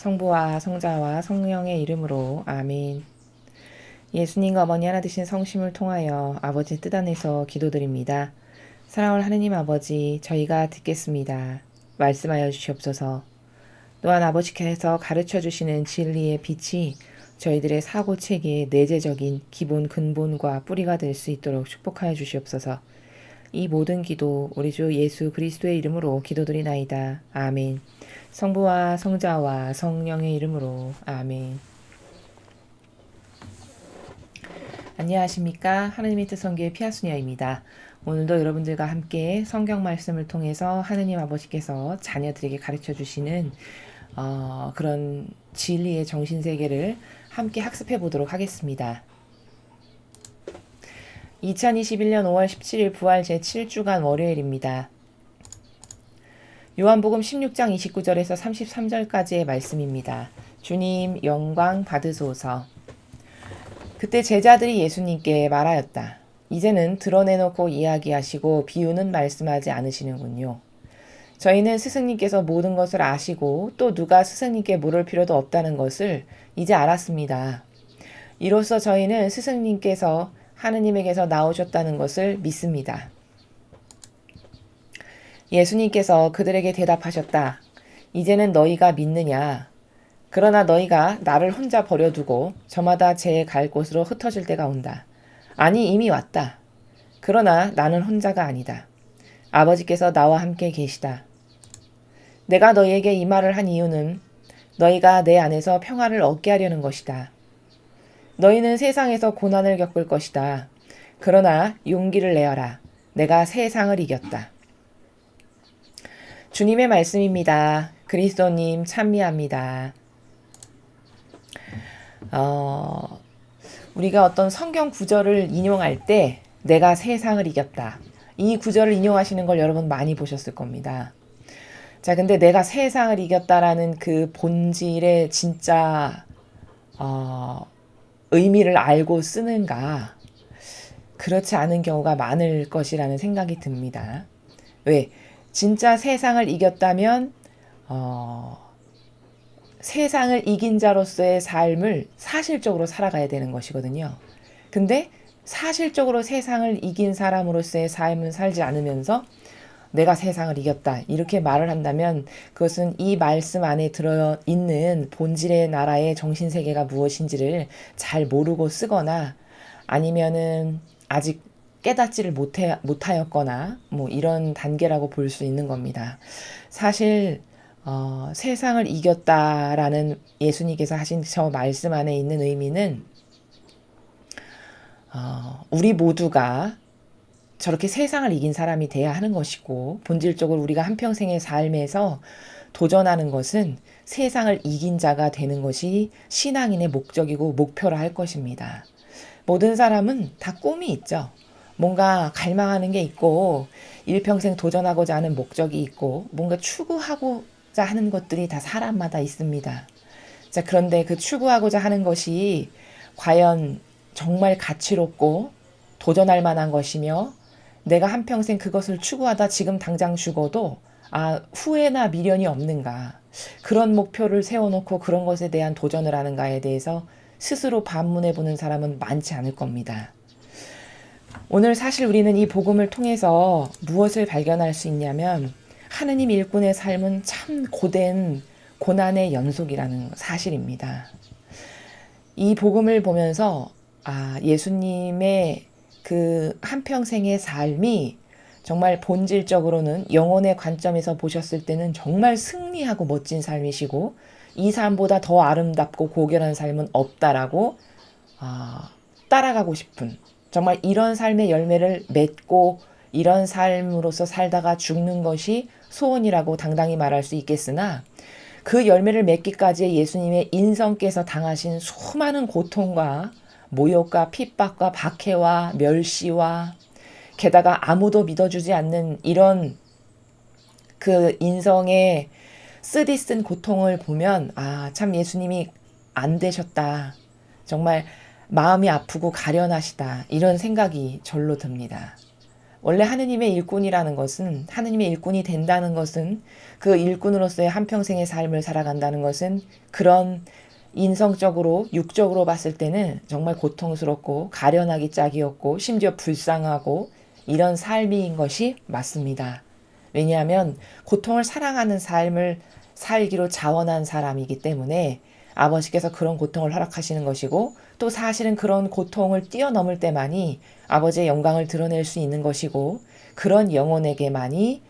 성부와 성자와 성령의 이름으로 아멘. 예수님과 어머니 하나 되신 성심을 통하여 아버지 뜻 안에서 기도드립니다. 사랑하는 하느님 아버지, 저희가 듣겠습니다. 말씀하여 주시옵소서. 또한 아버지께서 가르쳐 주시는 진리의 빛이 저희들의 사고체계의 내재적인 기본 근본과 뿌리가 될 수 있도록 축복하여 주시옵소서. 이 모든 기도 우리 주 예수 그리스도의 이름으로 기도드리나이다. 아멘. 성부와 성자와 성령의 이름으로 아멘. 안녕하십니까? 하느님의 뜻 성교의 피아수녀입니다. 오늘도 여러분들과 함께 성경 말씀을 통해서 하느님 아버지께서 자녀들에게 가르쳐 주시는 그런 진리의 정신세계를 함께 학습해 보도록 하겠습니다. 2021년 5월 17일 부활 제7주간 월요일입니다. 요한복음 16장 29절에서 33절까지의 말씀입니다. 주님 영광 받으소서. 그때 제자들이 예수님께 말하였다. 이제는 드러내놓고 이야기하시고 비유는 말씀하지 않으시는군요. 저희는 스승님께서 모든 것을 아시고 또 누가 스승님께 물을 필요도 없다는 것을 이제 알았습니다. 이로써 저희는 스승님께서 하느님에게서 나오셨다는 것을 믿습니다. 예수님께서 그들에게 대답하셨다. 이제는 너희가 믿느냐? 그러나 너희가 나를 혼자 버려두고 저마다 제 갈 곳으로 흩어질 때가 온다. 아니 이미 왔다. 그러나 나는 혼자가 아니다. 아버지께서 나와 함께 계시다. 내가 너희에게 이 말을 한 이유는 너희가 내 안에서 평화를 얻게 하려는 것이다. 너희는 세상에서 고난을 겪을 것이다. 그러나 용기를 내어라. 내가 세상을 이겼다. 주님의 말씀입니다. 그리스도님 찬미합니다. 우리가 어떤 성경 구절을 인용할 때 내가 세상을 이겼다. 이 구절을 인용하시는 걸 여러분 많이 보셨을 겁니다. 자, 근데 내가 세상을 이겼다라는 그 본질의 진짜 의미를 알고 쓰는가? 그렇지 않은 경우가 많을 것이라는 생각이 듭니다. 왜? 진짜 세상을 이겼다면 세상을 이긴 자로서의 삶을 사실적으로 살아가야 되는 것이거든요. 근데 사실적으로 세상을 이긴 사람으로서의 삶을 살지 않으면서 내가 세상을 이겼다 이렇게 말을 한다면 그것은 이 말씀 안에 들어있는 본질의 나라의 정신세계가 무엇인지를 잘 모르고 쓰거나 아니면은 아직 깨닫지를 못하였거나 뭐 이런 단계라고 볼 수 있는 겁니다. 사실 세상을 이겼다라는 예수님께서 하신 저 말씀 안에 있는 의미는 우리 모두가 저렇게 세상을 이긴 사람이 돼야 하는 것이고 본질적으로 우리가 한평생의 삶에서 도전하는 것은 세상을 이긴 자가 되는 것이 신앙인의 목적이고 목표라 할 것입니다. 모든 사람은 다 꿈이 있죠. 뭔가 갈망하는 게 있고 일평생 도전하고자 하는 목적이 있고 뭔가 추구하고자 하는 것들이 다 사람마다 있습니다. 자, 그런데 그 추구하고자 하는 것이 과연 정말 가치롭고 도전할 만한 것이며 내가 한평생 그것을 추구하다 지금 당장 죽어도 후회나 미련이 없는가? 그런 목표를 세워놓고 그런 것에 대한 도전을 하는가에 대해서 스스로 반문해 보는 사람은 많지 않을 겁니다. 오늘 사실 우리는 이 복음을 통해서 무엇을 발견할 수 있냐면 하느님 일꾼의 삶은 참 고된 고난의 연속이라는 사실입니다. 이 복음을 보면서 예수님의 그 한평생의 삶이 정말 본질적으로는 영혼의 관점에서 보셨을 때는 정말 승리하고 멋진 삶이시고 이 삶보다 더 아름답고 고결한 삶은 없다라고 따라가고 싶은 정말 이런 삶의 열매를 맺고 이런 삶으로서 살다가 죽는 것이 소원이라고 당당히 말할 수 있겠으나 그 열매를 맺기까지의 예수님의 인성께서 당하신 수많은 고통과 모욕과 핍박과 박해와 멸시와 게다가 아무도 믿어주지 않는 이런 그 인성의 쓰디쓴 고통을 보면 참 예수님이 안 되셨다. 정말 마음이 아프고 가련하시다. 이런 생각이 절로 듭니다. 원래 하느님의 일꾼이라는 것은, 하느님의 일꾼이 된다는 것은, 그 일꾼으로서의 한평생의 삶을 살아간다는 것은 그런 인성적으로, 육적으로 봤을 때는 정말 고통스럽고 가련하기 짝이었고 심지어 불쌍하고 이런 삶인 것이 맞습니다. 왜냐하면 고통을 사랑하는 삶을 살기로 자원한 사람이기 때문에 아버지께서 그런 고통을 허락하시는 것이고, 또 사실은 그런 고통을 뛰어넘을 때만이 아버지의 영광을 드러낼 수 있는 것이고, 그런 영혼에게만이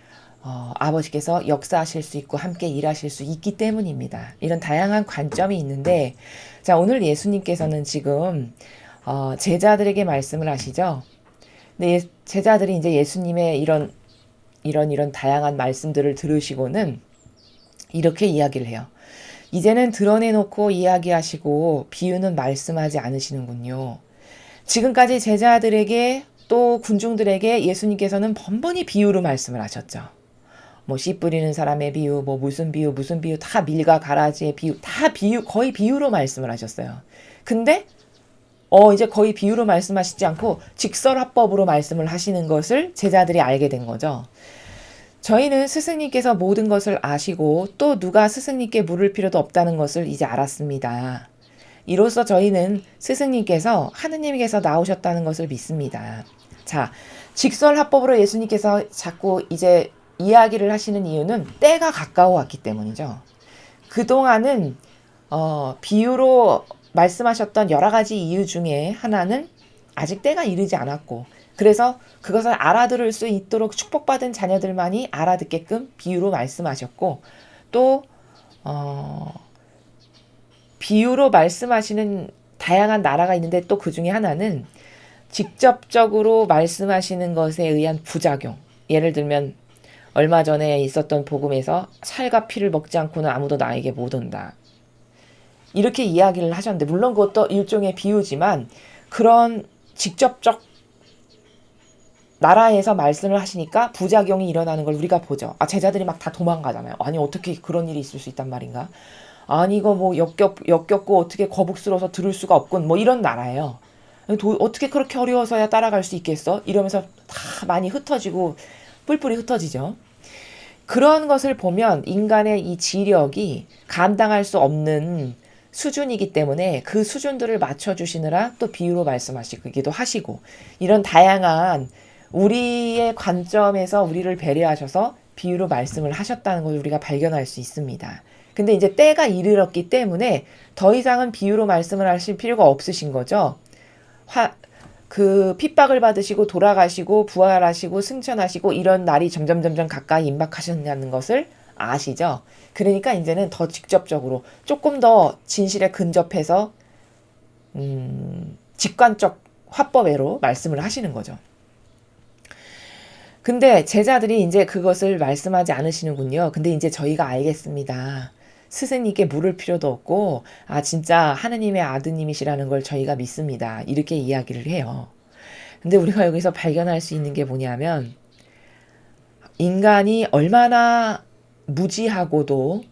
아버지께서 역사하실 수 있고 함께 일하실 수 있기 때문입니다. 이런 다양한 관점이 있는데, 자, 오늘 예수님께서는 지금 제자들에게 말씀을 하시죠. 근데 제자들이 이제 예수님의 이런 다양한 말씀들을 들으시고는 이렇게 이야기를 해요. 이제는 드러내놓고 이야기하시고 비유는 말씀하지 않으시는군요. 지금까지 제자들에게 또 군중들에게 예수님께서는 번번이 비유로 말씀을 하셨죠. 뭐 씨 뿌리는 사람의 비유, 뭐 무슨 비유, 다 밀과 가라지의 비유, 다 비유, 거의 비유로 말씀을 하셨어요. 근데 이제 거의 비유로 말씀하시지 않고 직설화법으로 말씀을 하시는 것을 제자들이 알게 된 거죠. 저희는 스승님께서 모든 것을 아시고 또 누가 스승님께 물을 필요도 없다는 것을 이제 알았습니다. 이로써 저희는 스승님께서 하느님께서 나오셨다는 것을 믿습니다. 자, 직설화법으로 예수님께서 자꾸 이제 이야기를 하시는 이유는 때가 가까워 왔기 때문이죠. 그동안은 비유로 말씀하셨던 여러 가지 이유 중에 하나는 아직 때가 이르지 않았고, 그래서 그것을 알아들을 수 있도록 축복받은 자녀들만이 알아듣게끔 비유로 말씀하셨고, 또 비유로 말씀하시는 다양한 나라가 있는데 또 그 중에 하나는 직접적으로 말씀하시는 것에 의한 부작용. 예를 들면 얼마 전에 있었던 복음에서 살과 피를 먹지 않고는 아무도 나에게 못 온다. 이렇게 이야기를 하셨는데, 물론 그것도 일종의 비유지만 그런 직접적 나라에서 말씀을 하시니까 부작용이 일어나는 걸 우리가 보죠. 제자들이 막 다 도망가잖아요. 아니 어떻게 그런 일이 있을 수 있단 말인가? 아니 이거 뭐 역겹고 어떻게 거북스러워서 들을 수가 없군, 뭐 이런 나라예요. 어떻게 그렇게 어려워서야 따라갈 수 있겠어? 이러면서 다 많이 흩어지고 뿔뿔이 흩어지죠. 그런 것을 보면 인간의 이 지력이 감당할 수 없는 수준이기 때문에 그 수준들을 맞춰주시느라 또 비유로 말씀하시기도 하시고, 이런 다양한 우리의 관점에서 우리를 배려하셔서 비유로 말씀을 하셨다는 걸 우리가 발견할 수 있습니다. 근데 이제 때가 이르렀기 때문에 더 이상은 비유로 말씀을 하실 필요가 없으신 거죠. 그 핍박을 받으시고 돌아가시고 부활하시고 승천하시고 이런 날이 점점 가까이 임박하셨다는 것을 아시죠. 그러니까 이제는 더 직접적으로 조금 더 진실에 근접해서 직관적 화법으로 말씀을 하시는 거죠. 근데 제자들이 이제 그것을 말씀하지 않으시는군요. 근데 이제 저희가 알겠습니다. 스승님께 물을 필요도 없고 진짜 하느님의 아드님이시라는 걸 저희가 믿습니다. 이렇게 이야기를 해요. 근데 우리가 여기서 발견할 수 있는 게 뭐냐면, 인간이 얼마나 무지하고도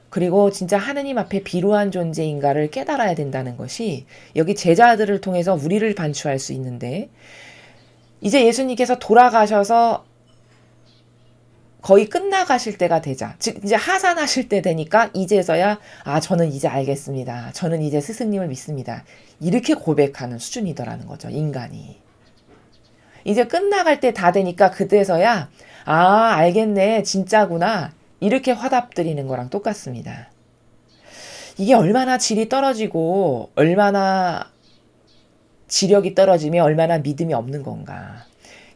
그리고 진짜 하느님 앞에 비루한 존재인가를 깨달아야 된다는 것이 여기 제자들을 통해서 우리를 반추할 수 있는데, 이제 예수님께서 돌아가셔서 거의 끝나가실 때가 되자, 즉 이제 하산하실 때 되니까 이제서야 저는 이제 알겠습니다. 저는 이제 스승님을 믿습니다. 이렇게 고백하는 수준이더라는 거죠, 인간이. 이제 끝나갈 때 다 되니까 그때서야 알겠네, 진짜구나, 이렇게 화답드리는 거랑 똑같습니다. 이게 얼마나 질이 떨어지고 얼마나 지력이 떨어지며 얼마나 믿음이 없는 건가.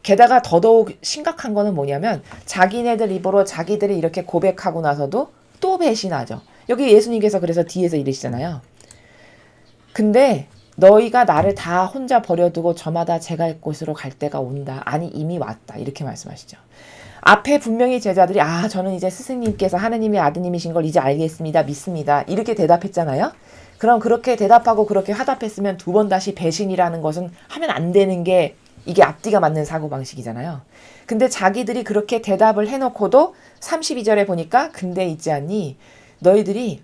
게다가 더더욱 심각한 거는 뭐냐면, 자기네들 입으로 자기들이 이렇게 고백하고 나서도 또 배신하죠. 여기 예수님께서 그래서 뒤에서 이러시잖아요. 근데 너희가 나를 다 혼자 버려두고 저마다 제 갈 곳으로 갈 때가 온다. 아니 이미 왔다. 이렇게 말씀하시죠. 앞에 분명히 제자들이 저는 이제 스승님께서 하느님의 아드님이신 걸 이제 알겠습니다. 믿습니다. 이렇게 대답했잖아요. 그럼 그렇게 대답하고 그렇게 화답했으면 두 번 다시 배신이라는 것은 하면 안 되는 게 이게 앞뒤가 맞는 사고방식이잖아요. 근데 자기들이 그렇게 대답을 해놓고도 32절에 보니까 근데 있지 않니? 너희들이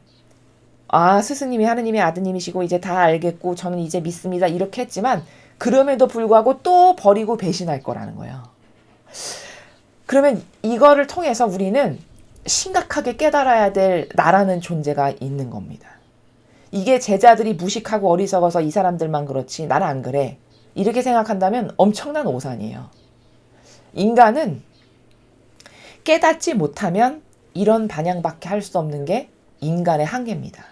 스승님이 하느님의 아드님이시고 이제 다 알겠고 저는 이제 믿습니다. 이렇게 했지만 그럼에도 불구하고 또 버리고 배신할 거라는 거예요. 그러면 이거를 통해서 우리는 심각하게 깨달아야 될 나라는 존재가 있는 겁니다. 이게 제자들이 무식하고 어리석어서 이 사람들만 그렇지 나는 안 그래. 이렇게 생각한다면 엄청난 오산이에요. 인간은 깨닫지 못하면 이런 반향밖에 할 수 없는 게 인간의 한계입니다.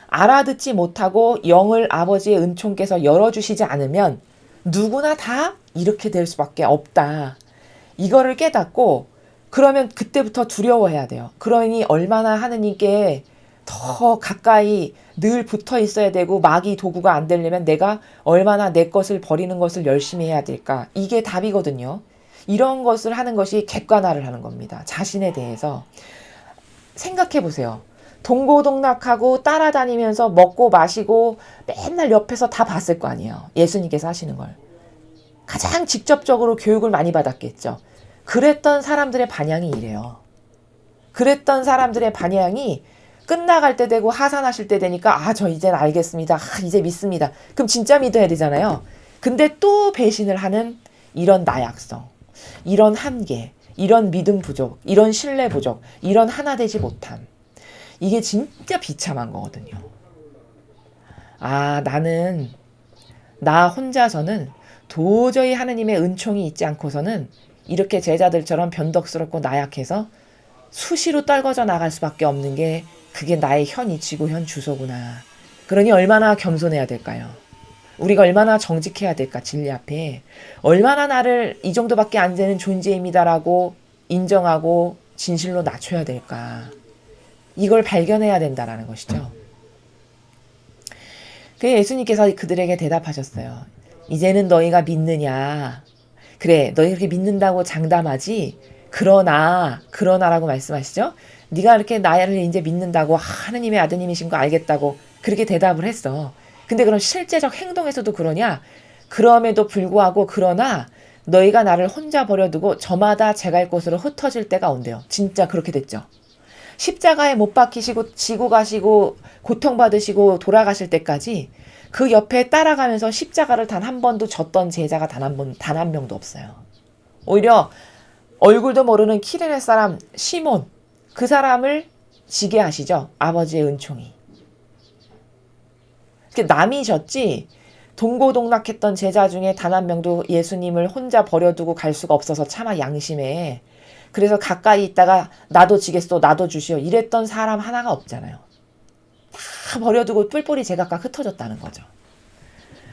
알아듣지 못하고 영을 아버지의 은총께서 열어주시지 않으면 누구나 다 이렇게 될 수밖에 없다. 이거를 깨닫고 그러면 그때부터 두려워해야 돼요. 그러니 얼마나 하느님께 더 가까이 늘 붙어 있어야 되고 마귀 도구가 안 되려면 내가 얼마나 내 것을 버리는 것을 열심히 해야 될까. 이게 답이거든요. 이런 것을 하는 것이 객관화를 하는 겁니다. 자신에 대해서. 생각해 보세요. 동고동락하고 따라다니면서 먹고 마시고 맨날 옆에서 다 봤을 거 아니에요. 예수님께서 하시는 걸. 가장 직접적으로 교육을 많이 받았겠죠. 그랬던 사람들의 반향이 이래요. 그랬던 사람들의 반향이 끝나갈 때 되고 하산하실 때 되니까 저 이젠 알겠습니다. 이제 믿습니다. 그럼 진짜 믿어야 되잖아요. 근데 또 배신을 하는 이런 나약성, 이런 한계, 이런 믿음 부족, 이런 신뢰 부족, 이런 하나 되지 못함. 이게 진짜 비참한 거거든요. 나는 나 혼자서는 도저히 하느님의 은총이 있지 않고서는 이렇게 제자들처럼 변덕스럽고 나약해서 수시로 떨궈져 나갈 수밖에 없는 게 그게 나의 현 이치고 현 주소구나. 그러니 얼마나 겸손해야 될까요? 우리가 얼마나 정직해야 될까, 진리 앞에. 얼마나 나를 이 정도밖에 안 되는 존재입니다라고 인정하고 진실로 낮춰야 될까. 이걸 발견해야 된다라는 것이죠. 그래서 예수님께서 그들에게 대답하셨어요. 이제는 너희가 믿느냐. 그래, 너희 그렇게 믿는다고 장담하지. 그러나라고 말씀하시죠. 네가 이렇게 나를 이제 믿는다고 하느님의 아드님이신 거 알겠다고 그렇게 대답을 했어. 근데 그럼 실제적 행동에서도 그러냐? 그럼에도 불구하고 그러나 너희가 나를 혼자 버려두고 저마다 제갈 곳으로 흩어질 때가 온대요. 진짜 그렇게 됐죠. 십자가에 못 박히시고 지고 가시고 고통받으시고 돌아가실 때까지 그 옆에 따라가면서 십자가를 단 한 번도 졌던 제자가 단 한 명도 없어요. 오히려 얼굴도 모르는 키레네 사람 시몬, 그 사람을 지게 하시죠. 아버지의 은총이. 남이 졌지 동고동락했던 제자 중에 단 한 명도 예수님을 혼자 버려두고 갈 수가 없어서 차마 양심에 그래서 가까이 있다가 나도 지겠소 나도 주시오 이랬던 사람 하나가 없잖아요. 다 버려두고 뿔뿔이 제각각 흩어졌다는 거죠.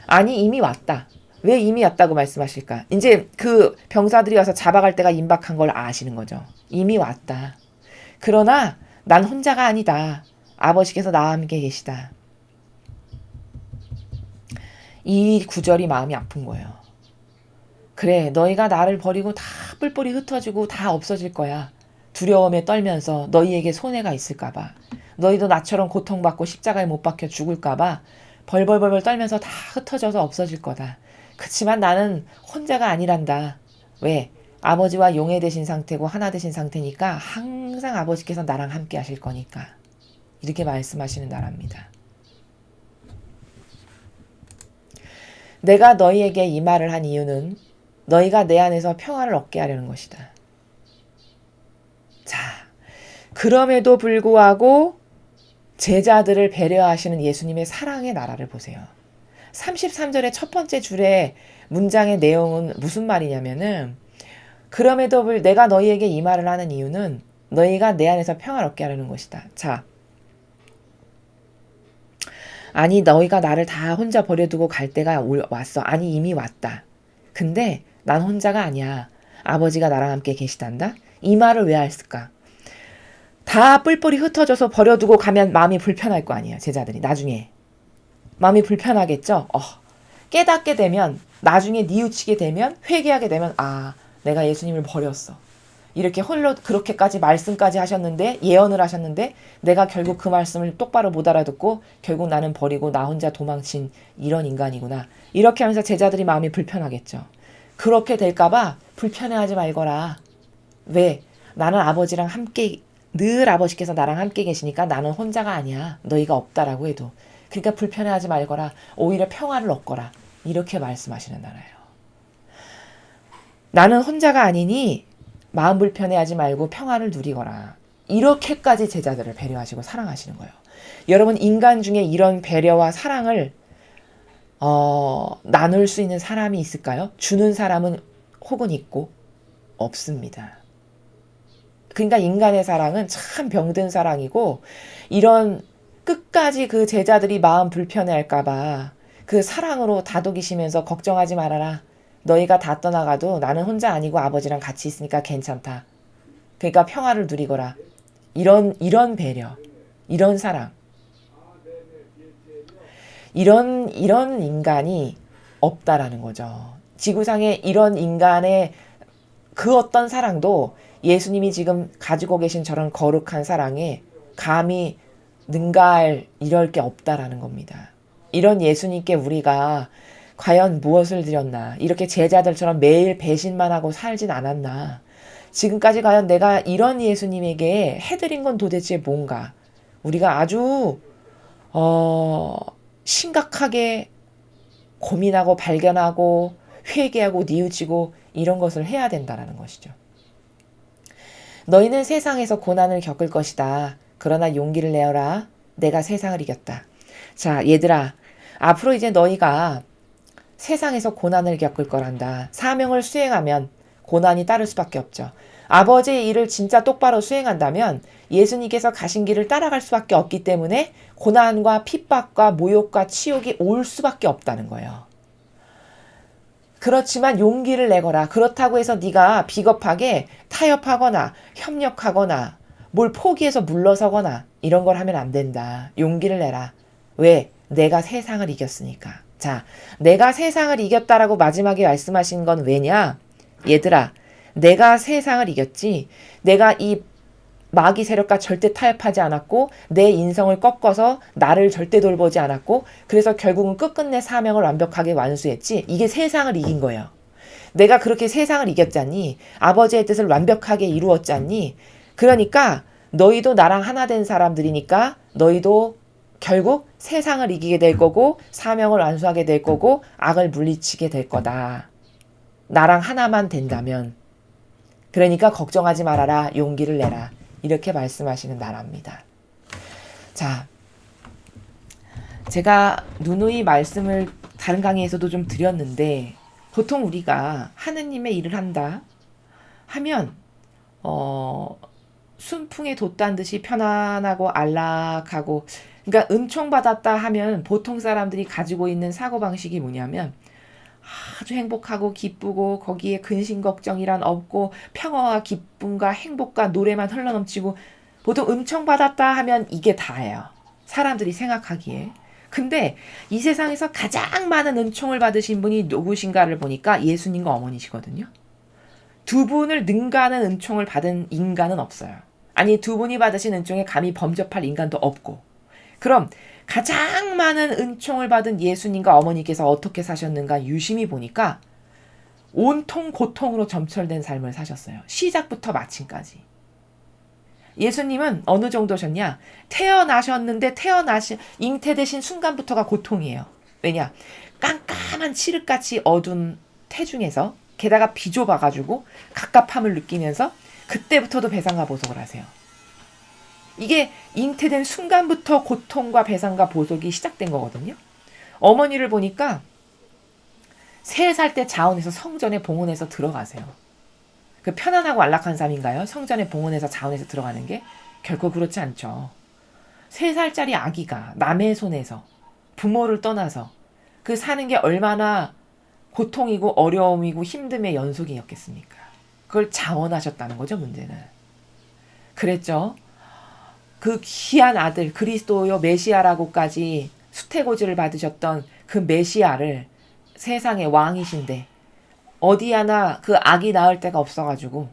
아니 이미 왔다. 왜 이미 왔다고 말씀하실까? 이제 그 병사들이 와서 잡아갈 때가 임박한 걸 아시는 거죠. 이미 왔다. 그러나 난 혼자가 아니다. 아버지께서 나와 함께 계시다. 이 구절이 마음이 아픈 거예요. 그래, 너희가 나를 버리고 다 뿔뿔이 흩어지고 다 없어질 거야. 두려움에 떨면서 너희에게 손해가 있을까 봐. 너희도 나처럼 고통받고 십자가에 못 박혀 죽을까 봐 벌벌벌벌 떨면서 다 흩어져서 없어질 거다. 그치만 나는 혼자가 아니란다. 왜? 아버지와 용해되신 상태고 하나 되신 상태니까 항상 아버지께서 나랑 함께 하실 거니까. 이렇게 말씀하시는 나라입니다. 내가 너희에게 이 말을 한 이유는 너희가 내 안에서 평화를 얻게 하려는 것이다. 자, 그럼에도 불구하고 제자들을 배려하시는 예수님의 사랑의 나라를 보세요. 33절의 첫 번째 줄의 문장의 내용은 무슨 말이냐면은 그럼에도 내가 너희에게 이 말을 하는 이유는 너희가 내 안에서 평화를 얻게 하려는 것이다. 자, 아니 너희가 나를 다 혼자 버려두고 갈 때가 왔어. 아니 이미 왔다. 근데 난 혼자가 아니야. 아버지가 나랑 함께 계시단다. 이 말을 왜 했을까? 다 뿔뿔이 흩어져서 버려두고 가면 마음이 불편할 거 아니에요. 제자들이 나중에. 마음이 불편하겠죠. 깨닫게 되면 나중에 뉘우치게 되면 회개하게 되면 내가 예수님을 버렸어. 이렇게 홀로 그렇게까지 말씀까지 하셨는데 예언을 하셨는데 내가 결국 그 말씀을 똑바로 못 알아듣고 결국 나는 버리고 나 혼자 도망친 이런 인간이구나. 이렇게 하면서 제자들이 마음이 불편하겠죠. 그렇게 될까봐 불편해하지 말거라. 왜? 나는 아버지랑 함께 늘 아버지께서 나랑 함께 계시니까 나는 혼자가 아니야. 너희가 없다라고 해도. 그러니까 불편해하지 말거라. 오히려 평화를 얻거라. 이렇게 말씀하시는 나라예요. 나는 혼자가 아니니 마음 불편해하지 말고 평화를 누리거라. 이렇게까지 제자들을 배려하시고 사랑하시는 거예요. 여러분, 인간 중에 이런 배려와 사랑을 나눌 수 있는 사람이 있을까요? 주는 사람은 혹은 있고 없습니다. 그러니까 인간의 사랑은 참 병든 사랑이고, 이런 끝까지 그 제자들이 마음 불편해할까봐 그 사랑으로 다독이시면서 걱정하지 말아라. 너희가 다 떠나가도 나는 혼자 아니고 아버지랑 같이 있으니까 괜찮다. 그러니까 평화를 누리거라. 이런 배려, 이런 사랑, 이런 인간이 없다라는 거죠. 지구상에 이런 인간의 그 어떤 사랑도 예수님이 지금 가지고 계신 저런 거룩한 사랑에 감히 능가할 이럴 게 없다라는 겁니다. 이런 예수님께 우리가 과연 무엇을 드렸나? 이렇게 제자들처럼 매일 배신만 하고 살진 않았나? 지금까지 과연 내가 이런 예수님에게 해드린 건 도대체 뭔가? 우리가 아주 어, 심각하게 고민하고 발견하고 회개하고 뉘우치고 이런 것을 해야 된다는 것이죠. 너희는 세상에서 고난을 겪을 것이다. 그러나 용기를 내어라. 내가 세상을 이겼다. 자, 얘들아. 앞으로 이제 너희가 세상에서 고난을 겪을 거란다. 사명을 수행하면 고난이 따를 수밖에 없죠. 아버지의 일을 진짜 똑바로 수행한다면 예수님께서 가신 길을 따라갈 수밖에 없기 때문에 고난과 핍박과 모욕과 치욕이 올 수밖에 없다는 거예요. 그렇지만 용기를 내거라. 그렇다고 해서 네가 비겁하게 타협하거나 협력하거나 뭘 포기해서 물러서거나 이런 걸 하면 안 된다. 용기를 내라. 왜? 내가 세상을 이겼으니까. 자, 내가 세상을 이겼다라고 마지막에 말씀하신 건 왜냐? 얘들아, 내가 세상을 이겼지. 내가 이 마귀 세력과 절대 타협하지 않았고 내 인성을 꺾어서 나를 절대 돌보지 않았고 그래서 결국은 끝끝내 사명을 완벽하게 완수했지. 이게 세상을 이긴 거예요. 내가 그렇게 세상을 이겼잖니. 아버지의 뜻을 완벽하게 이루었잖니. 그러니까 너희도 나랑 하나 된 사람들이니까 너희도 결국 세상을 이기게 될 거고 사명을 완수하게 될 거고 악을 물리치게 될 거다. 나랑 하나만 된다면. 그러니까 걱정하지 말아라. 용기를 내라. 이렇게 말씀하시는 나라입니다. 자, 제가 누누이 말씀을 다른 강의에서도 좀 드렸는데 보통 우리가 하느님의 일을 한다 하면 순풍에 돛단 듯이 편안하고 안락하고, 그러니까 은총받았다 하면 보통 사람들이 가지고 있는 사고방식이 뭐냐면 아주 행복하고 기쁘고 거기에 근심 걱정이란 없고 평화와 기쁨과 행복과 노래만 흘러넘치고, 보통 은총받았다 하면 이게 다예요. 사람들이 생각하기에. 근데 이 세상에서 가장 많은 은총을 받으신 분이 누구신가를 보니까 예수님과 어머니시거든요. 두 분을 능가하는 은총을 받은 인간은 없어요. 아니, 두 분이 받으신 은총에 감히 범접할 인간도 없고. 그럼 가장 많은 은총을 받은 예수님과 어머니께서 어떻게 사셨는가 유심히 보니까 온통 고통으로 점철된 삶을 사셨어요. 시작부터 마침까지. 예수님은 어느 정도셨냐? 태어나셨는데 잉태되신 순간부터가 고통이에요. 왜냐? 깜깜한 칠흑같이 어두운 태중에서 게다가 비좁아가지고 갑갑함을 느끼면서 그때부터도 배상과 보석을 하세요. 이게 잉태된 순간부터 고통과 배상과 보석이 시작된 거거든요. 어머니를 보니까 3살 때 자원해서 성전에 봉헌해서 들어가세요. 그 편안하고 안락한 삶인가요? 성전에 봉헌해서 자원해서 들어가는 게? 결코 그렇지 않죠. 3살짜리 아기가 남의 손에서 부모를 떠나서 그 사는 게 얼마나 고통이고 어려움이고 힘듦의 연속이었겠습니까? 그걸 자원하셨다는 거죠, 문제는. 그랬죠. 그 귀한 아들 그리스도요 메시아라고까지 수태고지를 받으셨던 그 메시아를 세상의 왕이신데 어디 하나 그 악이 나을 데가 없어가지고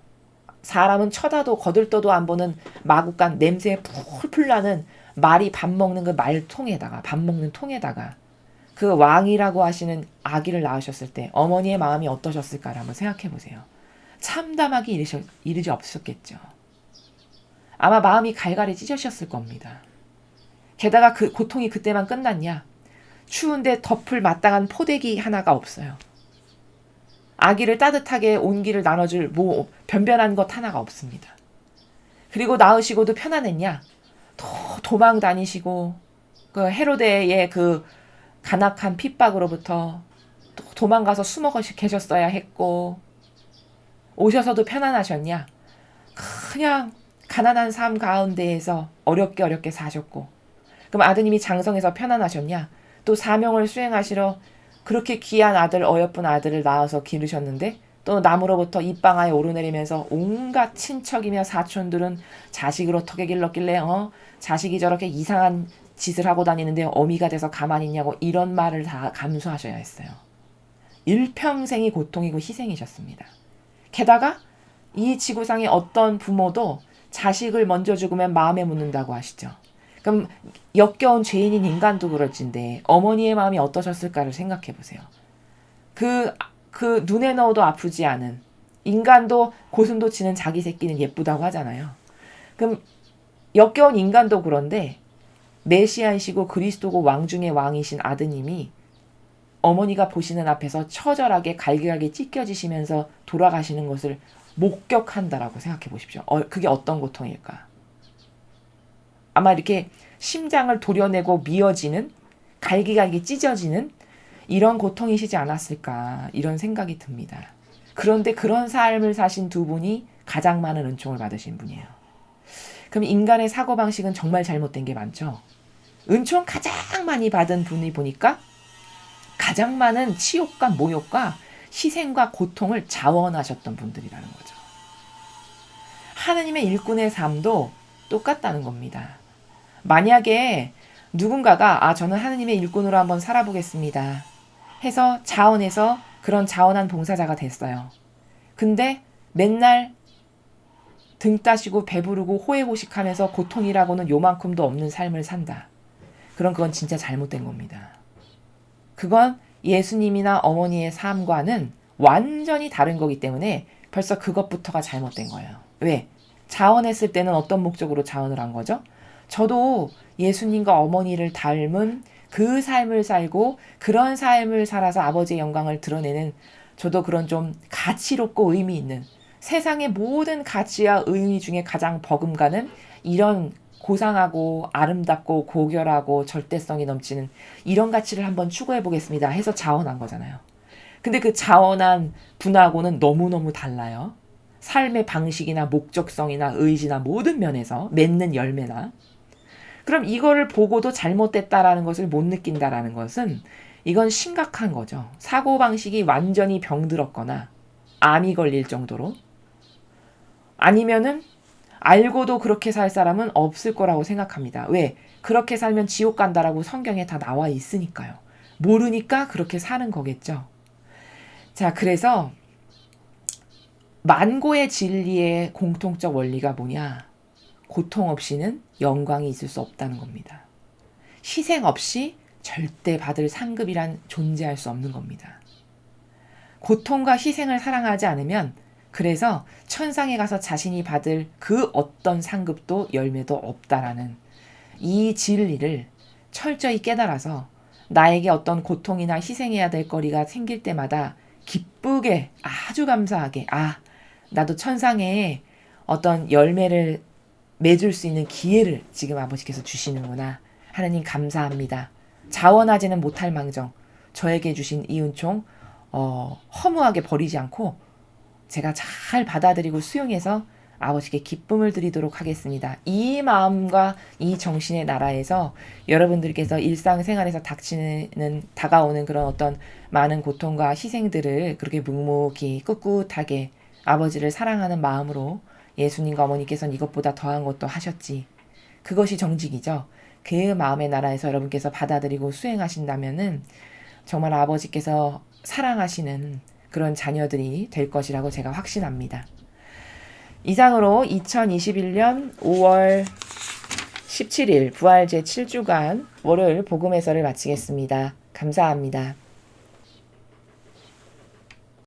사람은 쳐다도 거들떠도 안 보는 마구간 냄새에 풀풀 나는 말이 밥 먹는 그 말통에다가 밥 먹는 통에다가 그 왕이라고 하시는 아기를 낳으셨을 때 어머니의 마음이 어떠셨을까를 한번 생각해 보세요. 참담하기 이르지 없었겠죠. 아마 마음이 갈갈이 찢어졌을 겁니다. 게다가 그 고통이 그때만 끝났냐? 추운데 덮을 마땅한 포대기 하나가 없어요. 아기를 따뜻하게 온기를 나눠줄 변변한 것 하나가 없습니다. 그리고 낳으시고도 편안했냐? 도망 다니시고 그 헤로데의 그 간악한 핍박으로부터 도망가서 숨어 계셨어야 했고, 오셔서도 편안하셨냐? 그냥 가난한 삶 가운데에서 어렵게 사셨고, 그럼 아드님이 장성해서 편안하셨냐? 또 사명을 수행하시러 그렇게 귀한 아들, 어여쁜 아들을 낳아서 기르셨는데, 또 남으로부터 입방아에 오르내리면서 온갖 친척이며 사촌들은 자식으로 턱에 길렀길래 자식이 저렇게 이상한 짓을 하고 다니는데 어미가 돼서 가만히 있냐고, 이런 말을 다 감수하셔야 했어요. 일평생이 고통이고 희생이셨습니다. 게다가 이 지구상의 어떤 부모도 자식을 먼저 죽으면 마음에 묻는다고 하시죠. 그럼 역겨운 죄인인 인간도 그럴진데 어머니의 마음이 어떠셨을까를 생각해 보세요. 그 눈에 넣어도 아프지 않은, 인간도 고슴도 치는 자기 새끼는 예쁘다고 하잖아요. 그럼 역겨운 인간도 그런데 메시아이시고 그리스도고 왕 중의 왕이신 아드님이 어머니가 보시는 앞에서 처절하게 갈기갈기 찢겨지시면서 돌아가시는 것을 목격한다라고 생각해 보십시오. 그게 어떤 고통일까? 아마 이렇게 심장을 도려내고 미어지는, 갈기갈기 찢어지는 이런 고통이시지 않았을까, 이런 생각이 듭니다. 그런데 그런 삶을 사신 두 분이 가장 많은 은총을 받으신 분이에요. 그럼 인간의 사고방식은 정말 잘못된 게 많죠. 은총 가장 많이 받은 분이 보니까 가장 많은 치욕과 모욕과 희생과 고통을 자원하셨던 분들이라는 거죠. 하느님의 일꾼의 삶도 똑같다는 겁니다. 만약에 누군가가 저는 하느님의 일꾼으로 한번 살아보겠습니다 해서 자원해서 그런 자원한 봉사자가 됐어요. 근데 맨날 등 따시고 배부르고 호해호식하면서 고통이라고는 요만큼도 없는 삶을 산다. 그건 진짜 잘못된 겁니다. 그건 예수님이나 어머니의 삶과는 완전히 다른 거기 때문에 벌써 그것부터가 잘못된 거예요. 왜? 자원했을 때는 어떤 목적으로 자원을 한 거죠? 저도 예수님과 어머니를 닮은 그 삶을 살고 그런 삶을 살아서 아버지의 영광을 드러내는, 저도 그런 좀 가치롭고 의미 있는, 세상의 모든 가치와 의미 중에 가장 버금가는 이런 고상하고 아름답고 고결하고 절대성이 넘치는 이런 가치를 한번 추구해 보겠습니다 해서 자원한 거잖아요. 근데 그 자원한 분하고는 너무너무 달라요. 삶의 방식이나 목적성이나 의지나 모든 면에서 맺는 열매나. 그럼 이거를 보고도 잘못됐다라는 것을 못 느낀다라는 것은 이건 심각한 거죠. 사고방식이 완전히 병들었거나 암이 걸릴 정도로, 아니면은 알고도 그렇게 살 사람은 없을 거라고 생각합니다. 왜? 그렇게 살면 지옥 간다라고 성경에 다 나와 있으니까요. 모르니까 그렇게 사는 거겠죠. 자, 그래서 만고의 진리의 공통적 원리가 뭐냐? 고통 없이는 영광이 있을 수 없다는 겁니다. 희생 없이 절대 받을 상급이란 존재할 수 없는 겁니다. 고통과 희생을 사랑하지 않으면, 그래서 천상에 가서 자신이 받을 그 어떤 상급도 열매도 없다라는 이 진리를 철저히 깨달아서 나에게 어떤 고통이나 희생해야 될 거리가 생길 때마다 기쁘게, 아주 감사하게, 나도 천상에 어떤 열매를 맺을 수 있는 기회를 지금 아버지께서 주시는구나. 하나님 감사합니다. 자원하지는 못할 망정 저에게 주신 이 은총 허무하게 버리지 않고 제가 잘 받아들이고 수용해서 아버지께 기쁨을 드리도록 하겠습니다. 이 마음과 이 정신의 나라에서 여러분들께서 일상생활에서 다가오는 그런 어떤 많은 고통과 희생들을 그렇게 묵묵히 꿋꿋하게 아버지를 사랑하는 마음으로, 예수님과 어머니께서는 이것보다 더한 것도 하셨지, 그것이 정직이죠. 그 마음의 나라에서 여러분께서 받아들이고 수행하신다면은 정말 아버지께서 사랑하시는 그런 자녀들이 될 것이라고 제가 확신합니다. 이상으로 2021년 5월 17일 부활 제7주간 월요일 복음 해설을 마치겠습니다. 감사합니다.